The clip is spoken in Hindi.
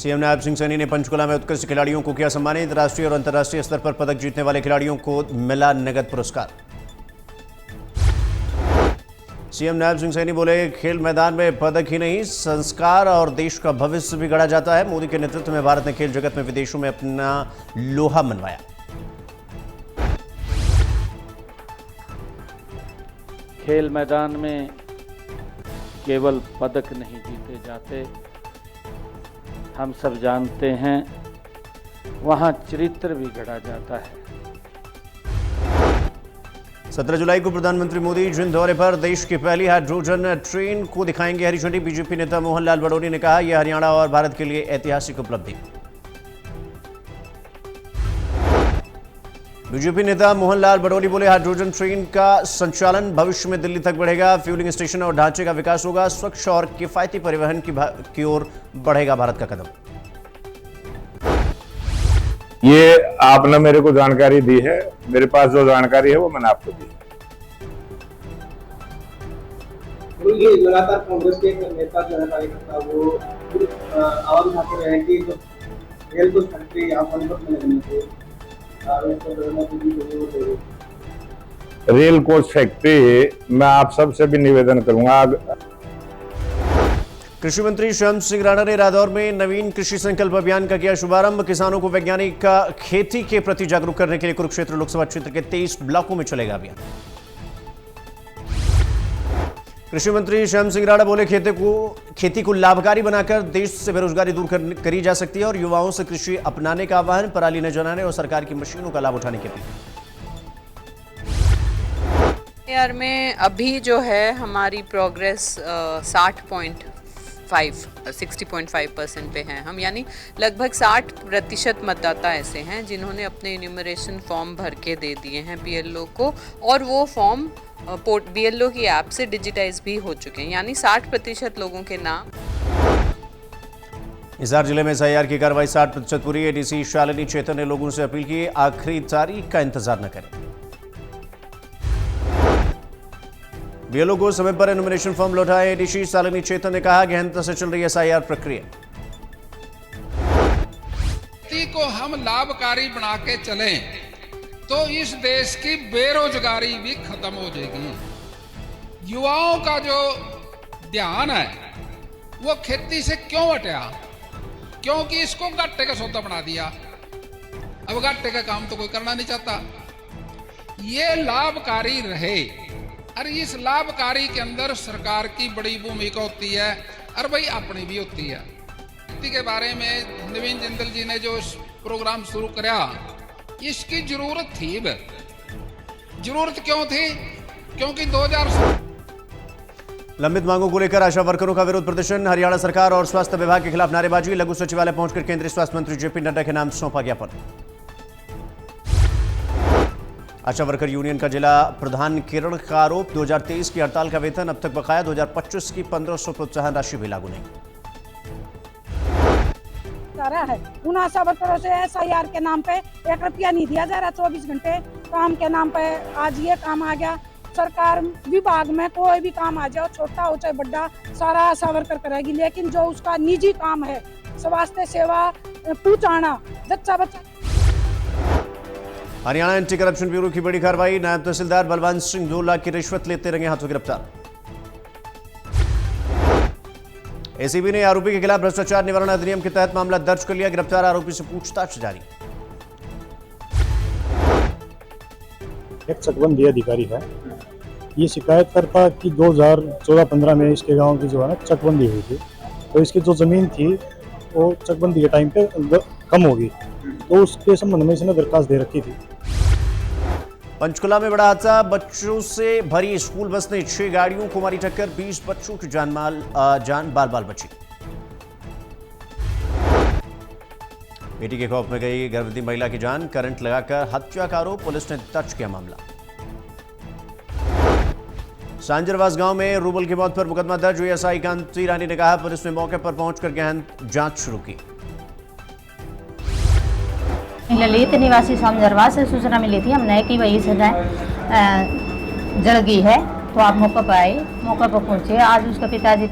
सीएम नायब सिंह सैनी ने पंचकुला में उत्कृष्ट खिलाड़ियों को किया सम्मानित। राष्ट्रीय और अंतर्राष्ट्रीय स्तर पर पदक जीतने वाले खिलाड़ियों को मिला नगद पुरस्कार। सीएम नायब सिंह सैनी बोले, खेल मैदान में पदक ही नहीं, संस्कार और देश का भविष्य भी गढ़ा जाता है। मोदी के नेतृत्व में भारत ने खेल जगत में विदेशों में अपना लोहा मनवाया। खेल मैदान में केवल पदक नहीं जीते जाते, हम सब जानते हैं वहां चरित्र भी गढ़ा जाता है। 17 जुलाई को प्रधानमंत्री मोदी जिन दौरे पर देश की पहली हाइड्रोजन ट्रेन को दिखाएंगे हरी झंडी। बीजेपी नेता मोहनलाल बड़ौनी ने कहा, यह हरियाणा और भारत के लिए ऐतिहासिक उपलब्धि। बीजेपी नेता मोहनलाल बड़ौनी बोले, हाइड्रोजन ट्रेन का संचालन भविष्य में दिल्ली तक बढ़ेगा। फ्यूलिंग स्टेशन और ढांचे का विकास होगा। स्वच्छ और किफायती परिवहन की ओर बढ़ेगा भारत का कदम। ये आपने मेरे को जानकारी दी है, मेरे पास जो जानकारी है वो मैंने आपको दी। ये लगातार कांग्रेस के नेता जो है कार्यकर्ता वो आवाज उठाते रहे कि जो रेल को फैक्ट्री यहाँ पानीपत में लगनी चाहिए, रेल कोच फैक्ट्री मैं आप सबसे भी निवेदन करूंगा। कृषि मंत्री श्याम सिंह राणा ने रादौर में नवीन कृषि संकल्प अभियान का किया शुभारंभ। किसानों को वैज्ञानिक खेती के प्रति जागरूक करने के लिए कुरुक्षेत्र लोकसभा क्षेत्र के 23 ब्लॉकों में चलेगा अभियान। कृषि मंत्री श्याम सिंह राणा बोले, खेती को लाभकारी बनाकर देश से बेरोजगारी दूर करी जा सकती है और युवाओं से कृषि अपनाने का आह्वान। पराली न जलाने और सरकार की मशीनों का लाभ उठाने की अपील। यार में अभी जो है हमारी प्रोग्रेस 60.5% पे हैं हम, यानी लगभग 60% मतदाता ऐसे हैं जिन्होंने अपने इन्यूमरेशन फॉर्म भर के दे दिए हैं बीएलओ को, और वो फॉर्म बीएलओ की ऐप से डिजिटाइज भी हो चुके हैं, यानी 60% लोगों के नाम। हिसार जिले में एसआईआर की कार्रवाई 60% पूरी। एडीसी शालिनी चेतन ने लोगों से अपील की, आखिरी तारीख का इंतजार न करें। बीएलओ को समय पर एनुमरेशन फॉर्म लौटाए। एडीसी शालिनी चेतन ने कहा, गहनता से चल रही एसआईआर प्रक्रिया। खेती को हम लाभकारी बना के चलें तो इस देश की बेरोजगारी भी खत्म हो जाएगी। युवाओं का जो ध्यान है वो खेती से क्यों हटा? क्योंकि इसको घाटे का सौदा बना दिया। अब घाटे का काम तो कोई करना नहीं चाहता। ये लाभकारी रहे, और इस लाभकारी के अंदर सरकार की बड़ी भूमिका होती है और भाई अपनी भी होती है। खेती के बारे में नवीन जिंदल जी ने जो प्रोग्राम शुरू कराया, इसकी जरूरत थी। जरूरत क्यों थी? क्योंकि 2000 लंबित मांगों को लेकर आशा वर्करों का विरोध प्रदर्शन। हरियाणा सरकार और स्वास्थ्य विभाग के खिलाफ नारेबाजी। लघु सचिवालय पहुंचकर केंद्रीय स्वास्थ्य मंत्री जेपी नड्डा के नाम सौंपा ज्ञापन। आशा वर्कर यूनियन का जिला प्रधान किरण का आरोप, 2023 की हड़ताल का वेतन अब तक बकाया। 2025 की 1500 प्रोत्साहन राशि भी लागू नहीं। है उन आशा वर्करों से एसआईआर के नाम पे 1 रुपया नहीं दिया जा रहा। 24 घंटे काम के नाम पे आज ये काम आ गया। सरकार विभाग में कोई भी काम आ जाओ, छोटा हो चाहे बड़ा, सारा आशा वर्कर करेगी, लेकिन जो उसका निजी काम है, स्वास्थ्य सेवा पहुंचाना, जच्चा बच्चा। हरियाणा एंटी करप्शन ब्यूरो की बड़ी कार्रवाई। नायब तहसीलदार बलवंत सिंह 2 लाख की रिश्वत लेते रंगे हाथों गिरफ्तार। एसीबी ने आरोपी के खिलाफ भ्रष्टाचार निवारण अधिनियम के तहत मामला दर्ज कर लिया। गिरफ्तार आरोपी से पूछताछ जारी। एक चकबंदी अधिकारी है, ये शिकायत करता कि 2014-15 में इसके गांव की जो है ना चकबंदी हुई थी, तो इसकी जो जमीन थी वो चकबंदी के टाइम पे कम होगी, तो उसके संबंध में इसने दरखास्त दे रखी थी। पंचकुला में बड़ा हादसा। बच्चों से भरी स्कूल बस ने 6 गाड़ियों को मारी टक्कर। 20 बच्चों की जान बाल बाल बची। बेटी के खौफ में गई गर्भवती महिला की जान। करंट लगाकर हत्या का आरोप, पुलिस ने दर्ज किया मामला। सांजरवास गांव में रूबल की मौत पर मुकदमा दर्ज। एएसआई कांति रानी ने कहा, पुलिस ने मौके पर पहुंचकर गहन जांच शुरू की। ललित निवासी सांजरवास से सूचना मिली थी हमने कि वही सजा जल गई है, तो आप मौके पर आए, मौके पर पहुंचे। आज उसके पिताजी